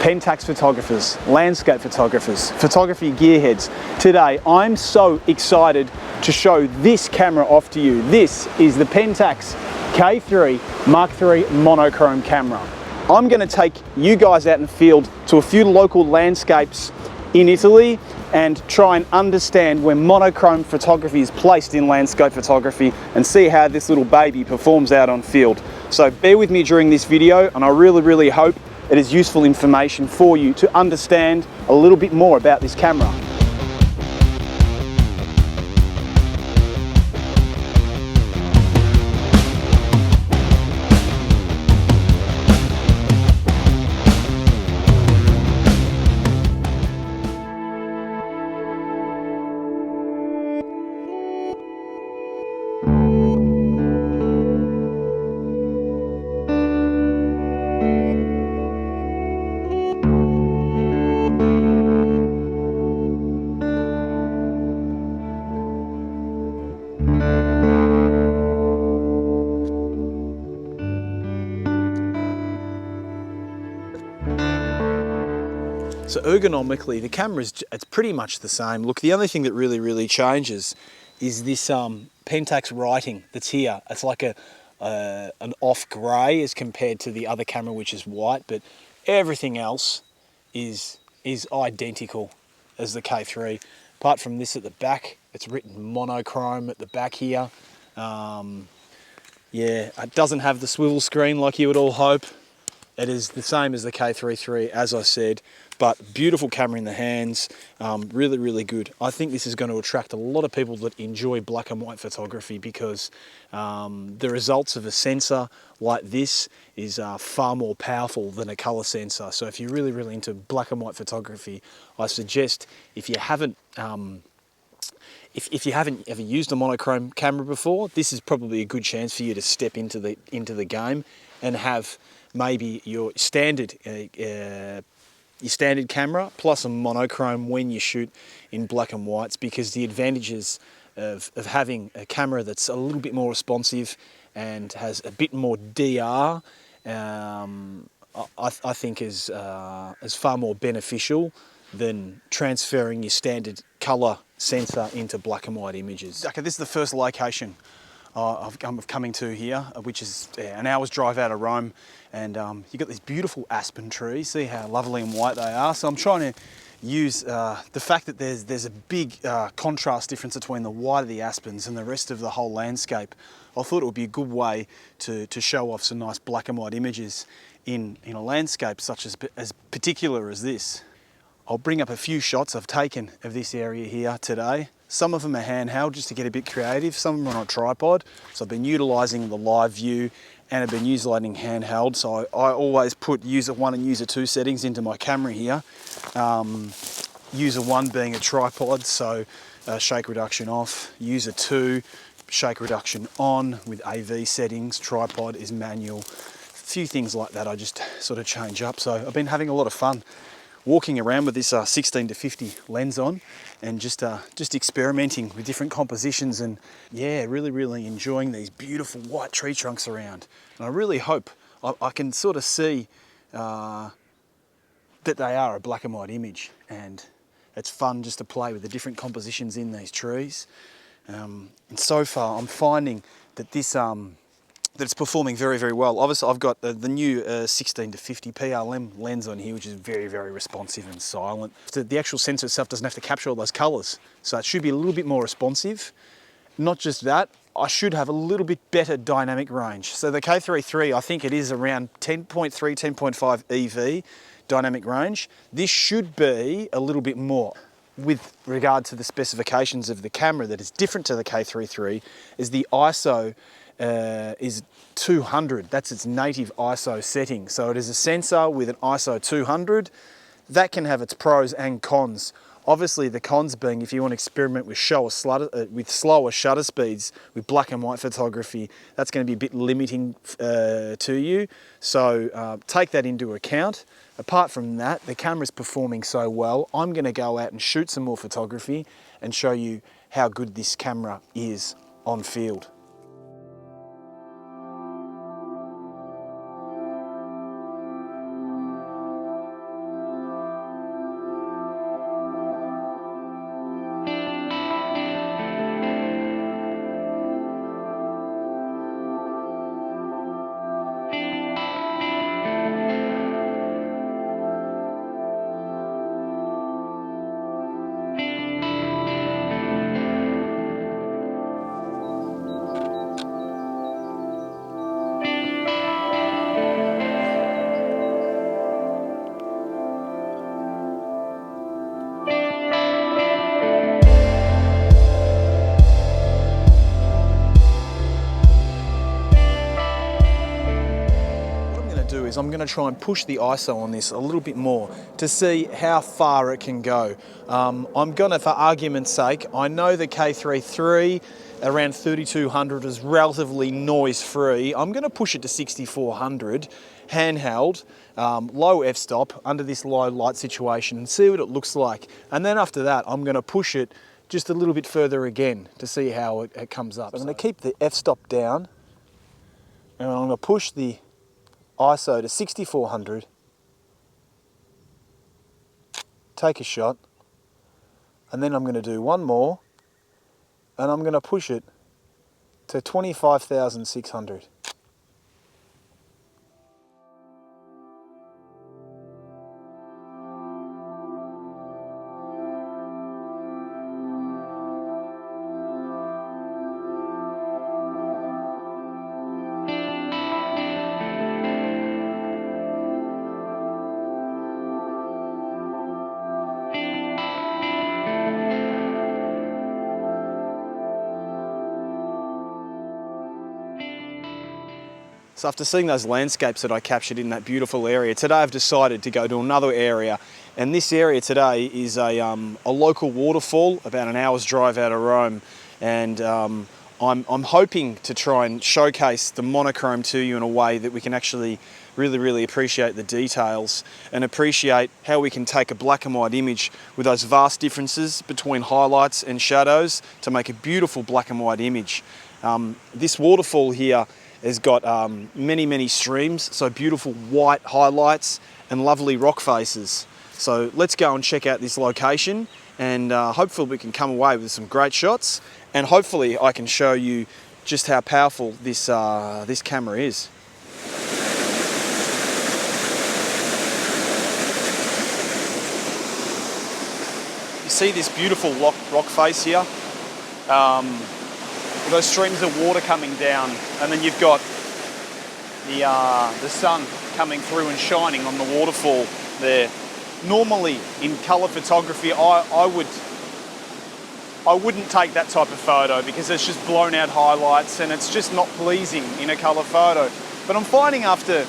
Pentax photographers, landscape photographers, photography gearheads. Today, I'm so excited to show this camera off to you. This is the Pentax K3 Mark III monochrome camera. I'm going to take you guys out in the field to a few local landscapes in Italy and try and understand where monochrome photography is placed in landscape photography and see how this little baby performs out on field. So bear with me during this video, and I really hope it is useful information for you to understand a little bit more about this camera. So ergonomically, the camera it's pretty much the same. Look, the only thing that really changes is this Pentax writing that's here. It's like an off grey as compared to the other camera, which is white, but everything else is identical as the K3. Apart from this at the back, it's written monochrome at the back here. Yeah, it doesn't have the swivel screen like you would all hope. It is the same as the K3III, as I said, but beautiful camera in the hands, really good. I think this is going to attract a lot of people that enjoy black and white photography because the results of a sensor like this is far more powerful than a color sensor. So if you're really into black and white photography, I suggest if you haven't if you haven't ever used a monochrome camera before, this is probably a good chance for you to step into the game and have maybe your standard camera plus a monochrome when you shoot in black and whites, because the advantages of having a camera that's a little bit more responsive and has a bit more DR, I think is far more beneficial than transferring your standard color sensor into black and white images. Okay, this is the first location I'm coming to here, which is an hour's drive out of Rome, and you've got these beautiful aspen trees. See how lovely and white they are. So I'm trying to use the fact that there's a big contrast difference between the white of the aspens and the rest of the whole landscape. I thought it would be a good way to show off some nice black and white images in a landscape such as particular as this. I'll bring up a few shots I've taken of this area here today. Some of them are handheld just to get a bit creative. Some of them are on a tripod. So I've been utilising the live view and I've been utilising handheld. So I always put user 1 and user 2 settings into my camera here. User 1 being a tripod, so shake reduction off. User 2, shake reduction on with AV settings. Tripod is manual. A few things like that I just sort of change up. So I've been having a lot of fun walking around with this 16-50 lens on and just experimenting with different compositions, and yeah, really enjoying these beautiful white tree trunks around. And I really hope I can sort of see that they are a black and white image, and it's fun just to play with the different compositions in these trees. And so far I'm finding that this that it's performing very well. Obviously I've got the new 16-50 PLM lens on here, which is very responsive and silent. The actual sensor itself doesn't have to capture all those colors, so it should be a little bit more responsive. Not just that, I should have a little bit better dynamic range. So the K3III, I think it is around 10.3, 10.5 EV dynamic range. This should be a little bit more. With regard to the specifications of the camera that is different to the K3III is the ISO is 200. That's its native ISO setting. So it is a sensor with an ISO 200. That can have its pros and cons. Obviously the cons being if you want to experiment with slower shutter speeds with black and white photography, that's going to be a bit limiting to you. So take that into account. Apart from that, the camera's performing so well, I'm going to go out and shoot some more photography and show you how good this camera is on field. is I'm going to try and push the ISO on this a little bit more to see how far it can go. I'm going to, for argument's sake, I know the K3III around 3200 is relatively noise free. I'm going to push it to 6400 handheld, low f-stop under this low light situation and see what it looks like. And then after that, I'm going to push it just a little bit further again to see how it comes up. I'm going to keep the f-stop down and I'm going to push the ISO to 6400, take a shot, and then I'm going to do one more and I'm going to push it to 25,600. So after seeing those landscapes that I captured in that beautiful area, today I've decided to go to another area. And this area today is a local waterfall, about an hour's drive out of Rome. And I'm hoping to try and showcase the monochrome to you in a way that we can actually really appreciate the details and appreciate how we can take a black and white image with those vast differences between highlights and shadows to make a beautiful black and white image. This waterfall here has got many streams, so beautiful white highlights and lovely rock faces. So let's go and check out this location and hopefully we can come away with some great shots and hopefully I can show you just how powerful this camera is. You see this beautiful rock face here? Those streams of water coming down, and then you've got the sun coming through and shining on the waterfall there. Normally in colour photography, I wouldn't take that type of photo because it's just blown out highlights and it's just not pleasing in a colour photo. But I'm finding after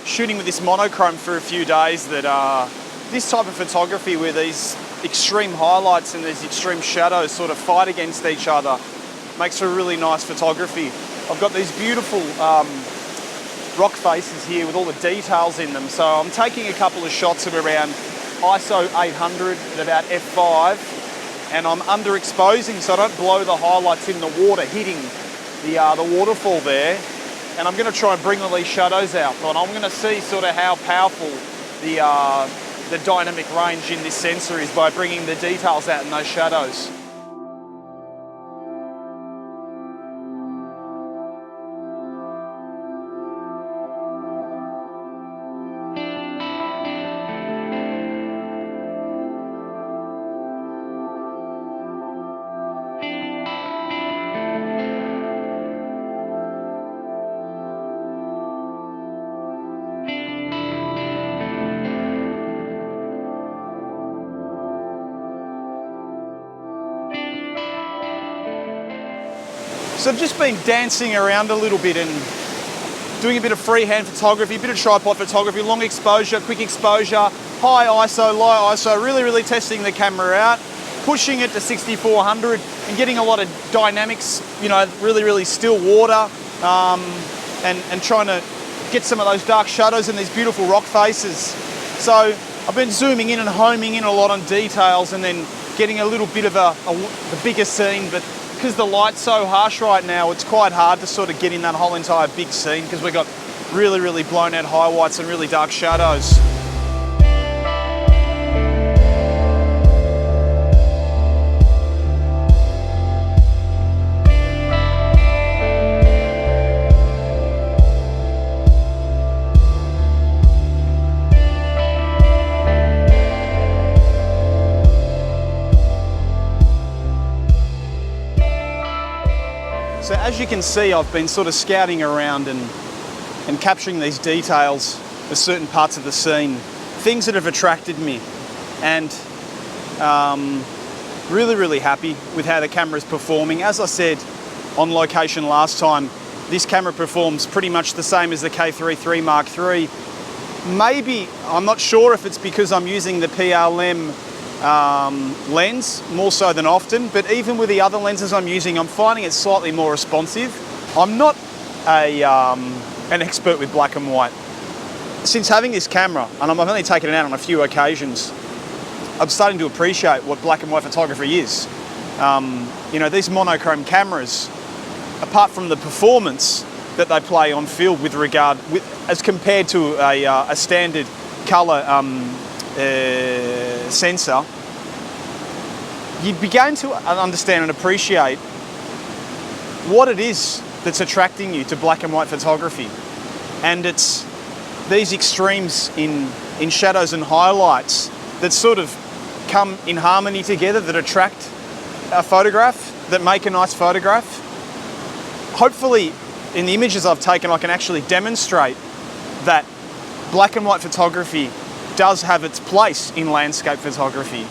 shooting with this monochrome for a few days that this type of photography where these extreme highlights and these extreme shadows sort of fight against each other makes for really nice photography. I've got these beautiful rock faces here with all the details in them. So I'm taking a couple of shots at around ISO 800 at about f5 and I'm underexposing so I don't blow the highlights in the water hitting the waterfall there. And I'm going to try and bring all these shadows out, but I'm going to see sort of how powerful the dynamic range in this sensor is by bringing the details out in those shadows. So I've just been dancing around a little bit and doing a bit of freehand photography, a bit of tripod photography, long exposure, quick exposure, high ISO, low ISO, really testing the camera out, pushing it to 6400 and getting a lot of dynamics, you know, really still water and trying to get some of those dark shadows and these beautiful rock faces. So I've been zooming in and homing in a lot on details and then getting a little bit of a bigger scene, but because the light's so harsh right now, it's quite hard to sort of get in that whole entire big scene because we've got really blown out highlights and really dark shadows. So as you can see, I've been sort of scouting around and capturing these details of certain parts of the scene, things that have attracted me, and really happy with how the camera's performing. As I said on location last time, this camera performs pretty much the same as the K3III Mark III. Maybe, I'm not sure if it's because I'm using the PLM lens more so than often, but even with the other lenses I'm using, I'm finding it slightly more responsive. I'm not an expert with black and white. Since having this camera, and I've only taken it out on a few occasions, I'm starting to appreciate what black and white photography is. You know, these monochrome cameras, apart from the performance that they play on field with regard, as compared to a standard colour sensor, you begin to understand and appreciate what it is that's attracting you to black and white photography. And it's these extremes in shadows and highlights that sort of come in harmony together, that attract a photograph, that make a nice photograph. Hopefully, in the images I've taken, I can actually demonstrate that black and white photography does have its place in landscape photography.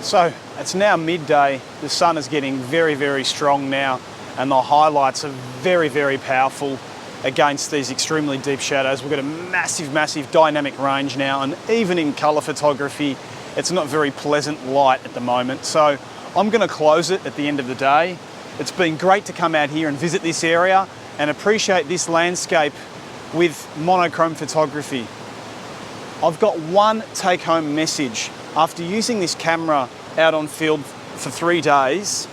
So it's now midday, the sun is getting very, very strong now, and the highlights are very, very powerful against these extremely deep shadows. We've got a massive, massive dynamic range now, and even in colour photography, it's not very pleasant light at the moment. So I'm going to close it at the end of the day. It's been great to come out here and visit this area and appreciate this landscape with monochrome photography. I've got one take-home message. After using this camera out on field for 3 days,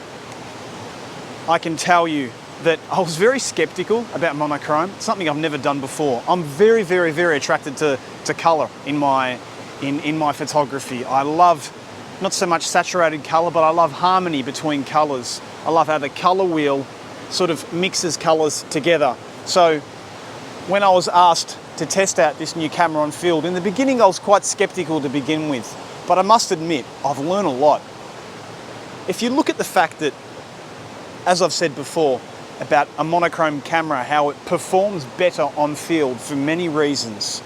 I can tell you that I was very skeptical about monochrome, something I've never done before. I'm very, very, very attracted to colour in my photography. I love not so much saturated colour, but I love harmony between colours. I love how the colour wheel sort of mixes colours together. So when I was asked to test out this new camera on field, in the beginning I was quite skeptical to begin with. But I must admit, I've learned a lot. If you look at the fact that, as I've said before, about a monochrome camera, how it performs better on field for many reasons,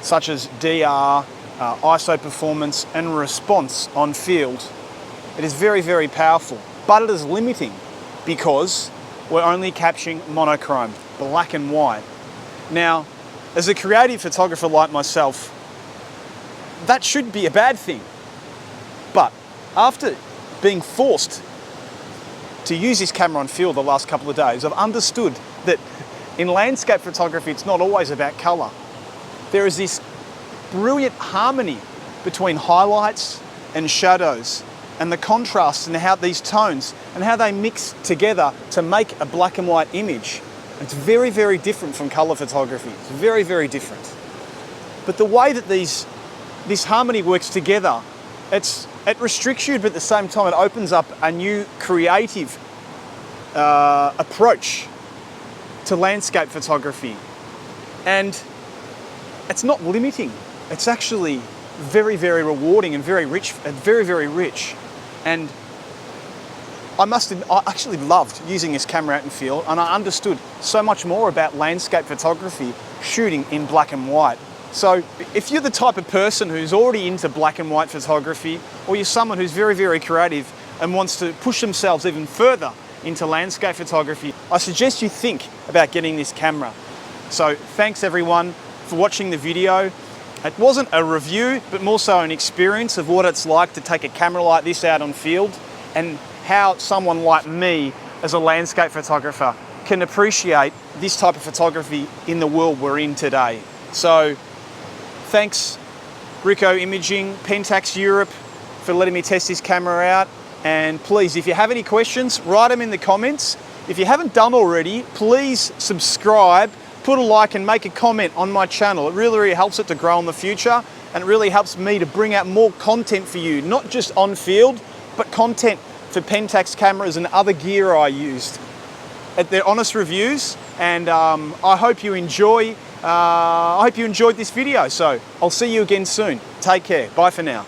such as DR, ISO performance and response on field, it is very, very powerful. But it is limiting because we're only capturing monochrome, black and white. Now, as a creative photographer like myself, that should be a bad thing. But after being forced to use this camera on field the last couple of days, I've understood that in landscape photography, it's not always about colour. There is this brilliant harmony between highlights and shadows, and the contrasts and how these tones and how they mix together to make a black and white image. It's very, very different from colour photography. It's very, very different. But the way that this harmony works together, it restricts you, but at the same time it opens up a new creative approach to landscape photography. And it's not limiting. It's actually very, very rewarding and very rich, very, very rich. And I actually loved using this camera out in field, and I understood so much more about landscape photography shooting in black and white. So if you're the type of person who's already into black and white photography, or you're someone who's very, very creative and wants to push themselves even further into landscape photography, I suggest you think about getting this camera. So thanks everyone for watching the video. It wasn't a review, but more so an experience of what it's like to take a camera like this out on field, and how someone like me as a landscape photographer can appreciate this type of photography in the world we're in today. So thanks Ricoh Imaging, Pentax Europe, for letting me test this camera out. And please, if you have any questions, write them in the comments. If you haven't done already, please subscribe, put a like and make a comment on my channel. It really, really helps it to grow in the future, and it really helps me to bring out more content for you, not just on field, but content for Pentax cameras and other gear I used. They're honest reviews, and I hope you enjoy. I hope you enjoyed this video. So I'll see you again soon. Take care. Bye for now.